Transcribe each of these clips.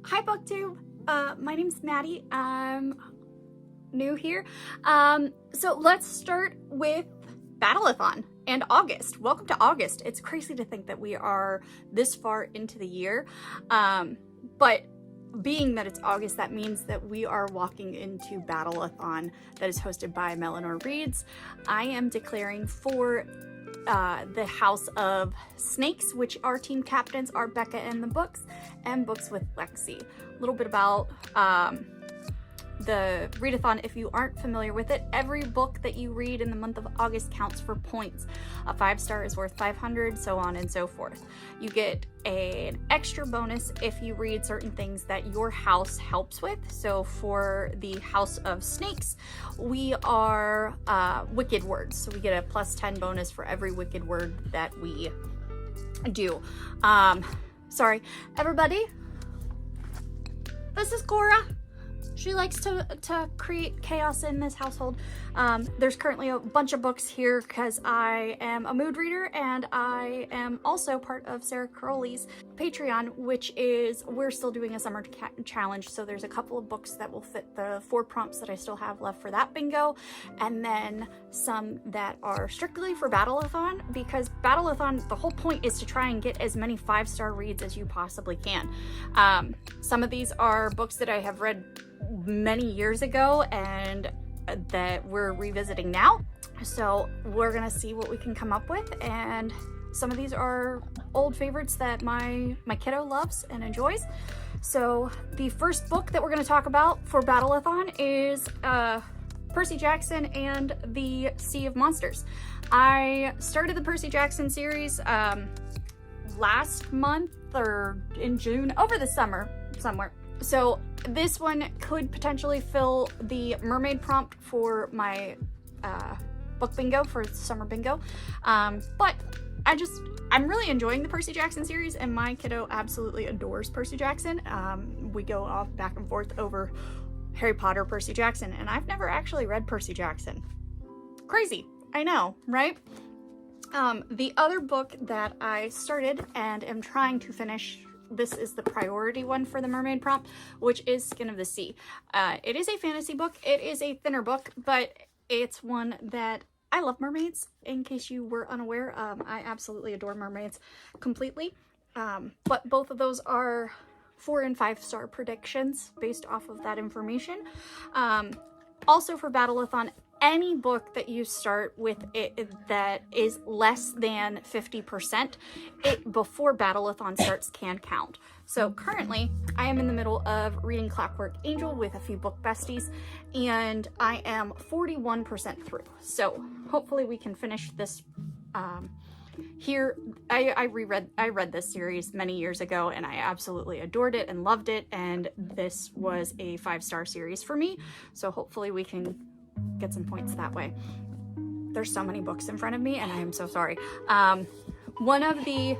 Hi booktube, my name's Maddie. I'm new here. So let's start with Battleathon and August. Welcome to August. It's crazy to think that we are this far into the year, but being that it's August, that means that we are walking into Battleathon that is hosted by Melenore Reads. I am declaring for the House of Snakes, which our team captains are Becca and the Books, and Books with Lexi. A little bit about the readathon. If you aren't familiar with it, every book that you read in the month of August counts for points. A 5-star is worth 500, so on and so forth. You get an extra bonus if you read certain things that your house helps with. So for the House of Snakes, we are wicked words. So we get a +10 bonus for every wicked word that we do. Sorry, everybody. This is Cora. She likes to create chaos in this household. There's currently a bunch of books here because I am a mood reader, and I am also part of Sarah Crowley's Patreon, which is, we're still doing a summer challenge. So there's a couple of books that will fit the 4 prompts that I still have left for that bingo. And then some that are strictly for Battleathon, because Battleathon, the whole point is to try and get as many 5-star reads as you possibly can. Some of these are books that I have read many years ago and that we're revisiting now, so we're gonna see what we can come up with. And some of these are old favorites that my kiddo loves and enjoys. So the first book that we're going to talk about for Battleathon is Percy Jackson and the Sea of Monsters. I started the Percy Jackson series last month or in June, over the summer somewhere. So this one could potentially fill the mermaid prompt for my book bingo, for summer bingo. But I'm really enjoying the Percy Jackson series, and my kiddo absolutely adores Percy Jackson. We go off back and forth over Harry Potter, Percy Jackson, and I've never actually read Percy Jackson. Crazy, I know, right? The other book that I started and am trying to finish, this is the priority one for the mermaid prompt, which is Skin of the Sea. It is a fantasy book. It is a thinner book, but it's one that I love mermaids, in case you were unaware. I absolutely adore mermaids completely. But both of those are 4- and 5-star predictions based off of that information. Also for Battleathon, any book that you start with that is less than 50%, before Battleathon starts can count. So currently, I am in the middle of reading Clockwork Angel with a few book besties, and I am 41% through. So hopefully we can finish this here. I read this series many years ago, and I absolutely adored it and loved it, and this was a 5-star series for me. So hopefully we can get some points that way. There's so many books in front of me, and I am so sorry. One of the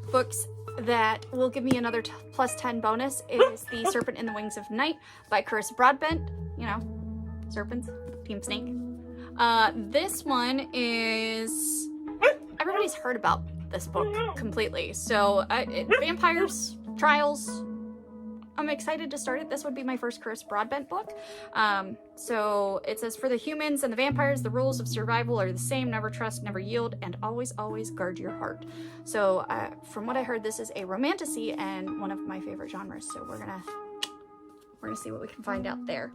books that will give me another +10 bonus is The Serpent in the Wings of Night by Carissa Broadbent. You know, serpents, Team Snake. This one is, everybody's heard about this book completely. So vampires, trials, I'm excited to start it. This would be my first Carissa Broadbent book. So it says, for the humans and the vampires, the rules of survival are the same: never trust, never yield, and always, always guard your heart. So from what I heard, this is a romantasy and one of my favorite genres. So we're gonna see what we can find out there.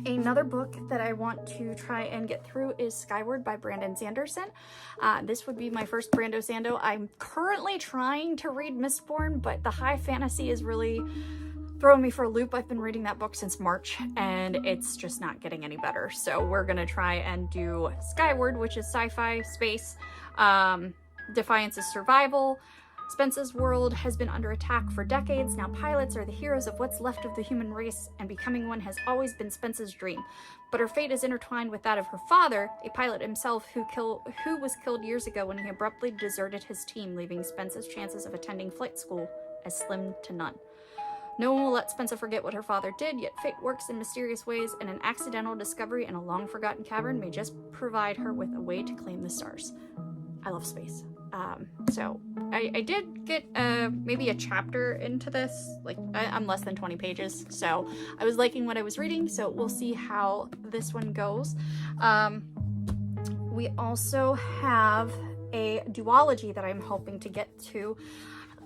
Another book that I want to try and get through is Skyward by Brandon Sanderson. This would be my first Brando Sando. I'm currently trying to read Mistborn, but the high fantasy is really throwing me for a loop. I've been reading that book since March, and it's just not getting any better. So we're gonna try and do Skyward, which is sci-fi, space. Defiance is survival. Spence's world has been under attack for decades. Now pilots are the heroes of what's left of the human race, and becoming one has always been Spence's dream. But her fate is intertwined with that of her father, a pilot himself who was killed years ago when he abruptly deserted his team, leaving Spence's chances of attending flight school as slim to none. No one will let Spencer forget what her father did, yet fate works in mysterious ways, and an accidental discovery in a long-forgotten cavern may just provide her with a way to claim the stars. I love space. So I did get maybe a chapter into this, like I'm less than 20 pages, so I was liking what I was reading, so we'll see how this one goes. We also have a duology that I'm hoping to get to.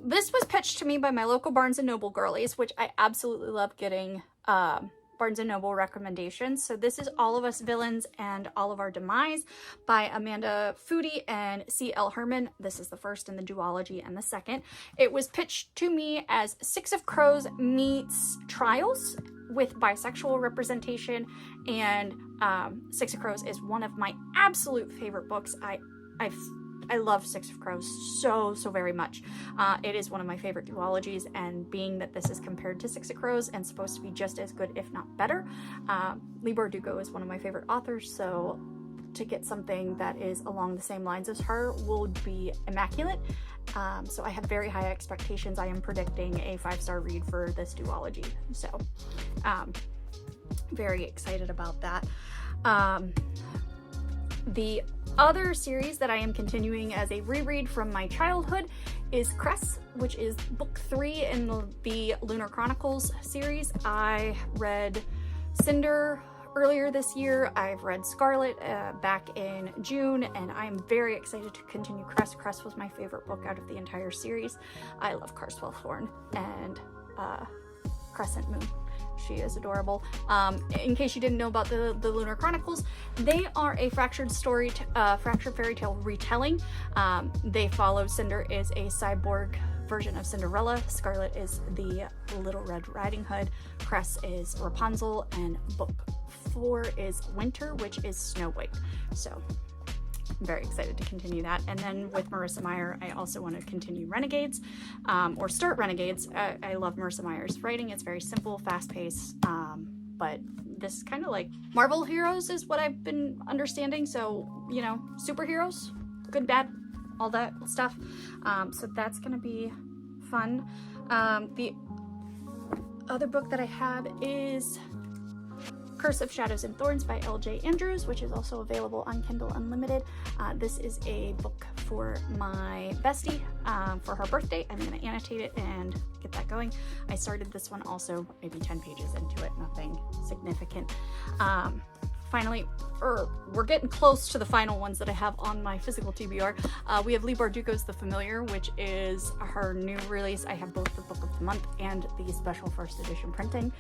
This was pitched to me by my local Barnes & Noble girlies, which I absolutely love getting Barnes & Noble recommendations. So this is All of Us Villains and All of Our Demise by Amanda Foody and C.L. Herman. This is the first in the duology and the second. It was pitched to me as Six of Crows meets Trials with bisexual representation, and Six of Crows is one of my absolute favorite books. I love Six of Crows so very much. It is one of my favorite duologies, and being that this is compared to Six of Crows and supposed to be just as good, if not better, Leigh Bardugo is one of my favorite authors, so to get something that is along the same lines as her would be immaculate. So I have very high expectations. I am predicting a 5-star read for this duology, so very excited about that. The other series that I am continuing as a reread from my childhood is Cress, which is book 3 in the Lunar Chronicles series. I read Cinder earlier this year. I've read Scarlet back in June, and I'm very excited to continue Cress. Cress was my favorite book out of the entire series. I love Carswell Thorne and Crescent Moon. She is adorable. In case you didn't know about the Lunar Chronicles, they are a fractured fairy tale retelling. They follow Cinder is a cyborg version of Cinderella. Scarlet is the Little Red Riding Hood. Cress is Rapunzel, and book 4 is Winter, which is Snow White. So I'm very excited to continue that. And then with Marissa Meyer, I also want to continue Renegades, or start Renegades. I love Marissa Meyer's writing. It's very simple, fast-paced, but this is kind of like Marvel heroes is what I've been understanding. So, you know, superheroes, good, bad, all that stuff. So that's going to be fun. The other book that I have is Curse of Shadows and Thorns by L.J. Andrews, which is also available on Kindle Unlimited. This is a book for my bestie for her birthday. I'm going to annotate it and get that going. I started this one also maybe 10 pages into it, nothing significant. Finally, we're getting close to the final ones that I have on my physical TBR. We have Leigh Bardugo's The Familiar, which is her new release. I have both the Book of the Month and the special first edition printing.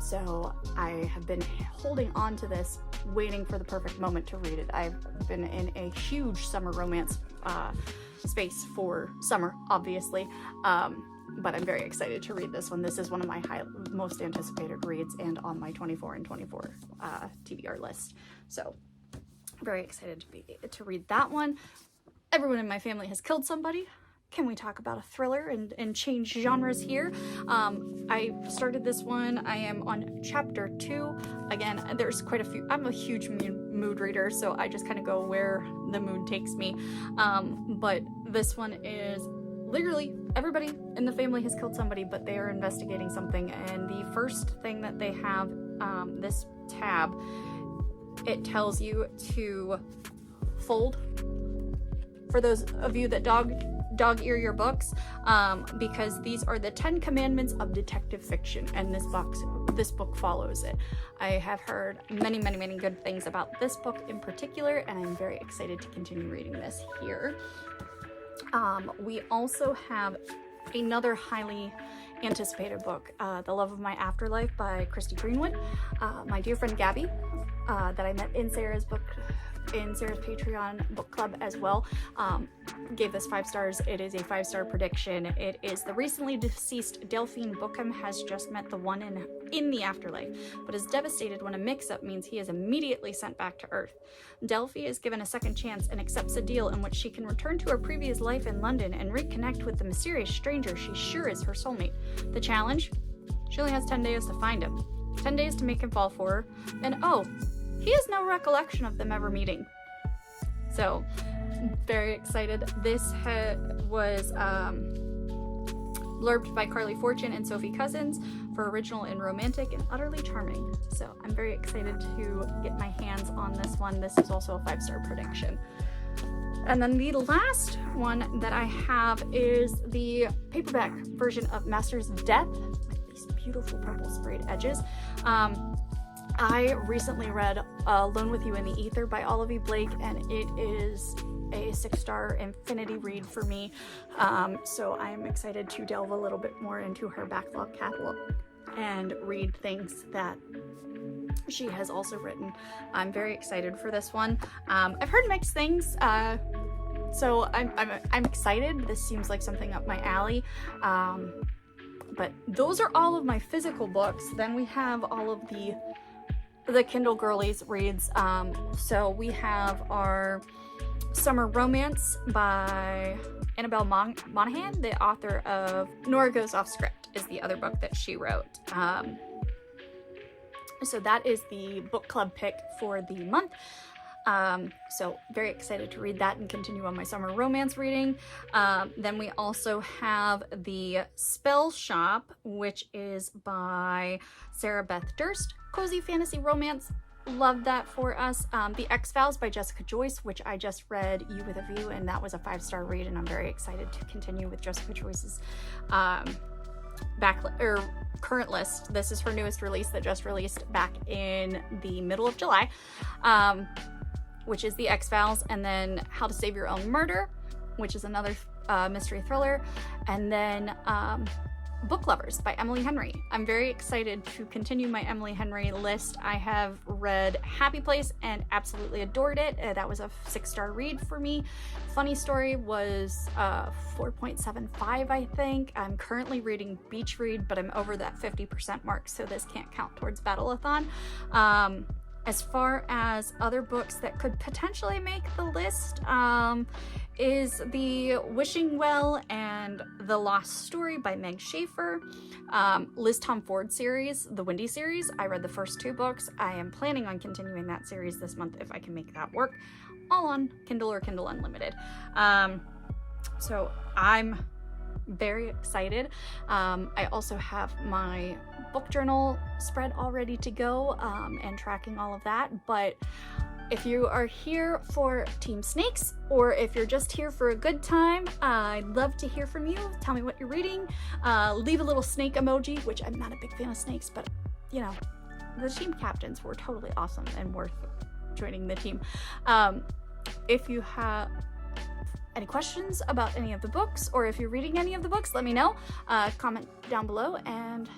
So I have been holding on to this, waiting for the perfect moment to read it. I've been in a huge summer romance space for summer, obviously. But I'm very excited to read this one. This is one of my most anticipated reads and on my 24 and 24 TBR list. So very excited to read that one. Everyone in my family has killed somebody. Can we talk about a thriller and change genres here? I started this one. I am on chapter 2. Again, there's quite a few. I'm a huge mood reader, so I just kind of go where the mood takes me. But this one is literally everybody in the family has killed somebody, but they are investigating something. And the first thing that they have, this tab, it tells you to fold. For those of you that dog ear your books, because these are the 10 commandments of detective fiction, and this book follows it. I have heard many good things about this book in particular, and I'm very excited to continue reading this here. We also have another highly anticipated book, The Love of My Afterlife by Christy Greenwood. My dear friend Gabby, that I met in Sarah's Patreon book club as well, gave this 5 stars. It is a 5-star prediction. It is the recently deceased Delphine Bookham has just met the one in the afterlife, but is devastated when a mix-up means he is immediately sent back to Earth. Delphi is given a second chance and accepts a deal in which she can return to her previous life in London and reconnect with the mysterious stranger she's sure is her soulmate. The challenge? She only has 10 days to find him. 10 days to make him fall for her, and he has no recollection of them ever meeting. So, very excited. This was blurbed by Carly Fortune and Sophie Cousins for original and romantic and utterly charming. So I'm very excited to get my hands on this one. This is also a 5-star prediction. And then the last one that I have is the paperback version of Masters of Death. These beautiful purple sprayed edges. I recently read Alone with You in the Ether by Olivia Blake, and it is a 6-star infinity read for me. So I'm excited to delve a little bit more into her backlog catalog and read things that she has also written. I'm very excited for this one. I've heard mixed things, so I'm excited. This seems like something up my alley. But those are all of my physical books. Then we have all of the Kindle girlies reads. So we have our Summer Romance by Annabelle Monahan, the author of Nora Goes Off Script is the other book that she wrote. So that is the book club pick for the month. So very excited to read that and continue on my summer romance reading. Then we also have the Spell Shop, which is by Sarah Beth Durst. Cozy fantasy romance. Love that for us. The X-Files by Jessica Joyce, which I just read You With a View, and that was a 5-star read, and I'm very excited to continue with Jessica Joyce's current list. This is her newest release that just released back in the middle of July, which is the X-Files, and then How to Save Your Own Murder, which is another mystery thriller, and then Book Lovers by Emily Henry. I'm very excited to continue my Emily Henry list. I have read Happy Place and absolutely adored it. That was a 6-star read for me. Funny Story was 4.75, I think. I'm currently reading Beach Read, but I'm over that 50% mark, so this can't count towards Battleathon. As far as other books that could potentially make the list, is the Wishing Well and The Lost Story by Meg Schaefer. Liz Tom Ford series, the Windy series. I read the first 2 books. I am planning on continuing that series this month if I can make that work. All on Kindle or Kindle Unlimited. So I'm very excited. I also have my book journal spread all ready to go, and tracking all of that. But if you are here for Team Snakes, or if you're just here for a good time, I'd love to hear from you. Tell me what you're reading. Leave a little snake emoji, which I'm not a big fan of snakes, but you know, the team captains were totally awesome and worth joining the team. If you have any questions about any of the books, or if you're reading any of the books, let me know. Comment down below, and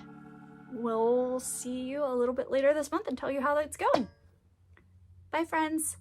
we'll see you a little bit later this month and tell you how that's going. Bye, friends.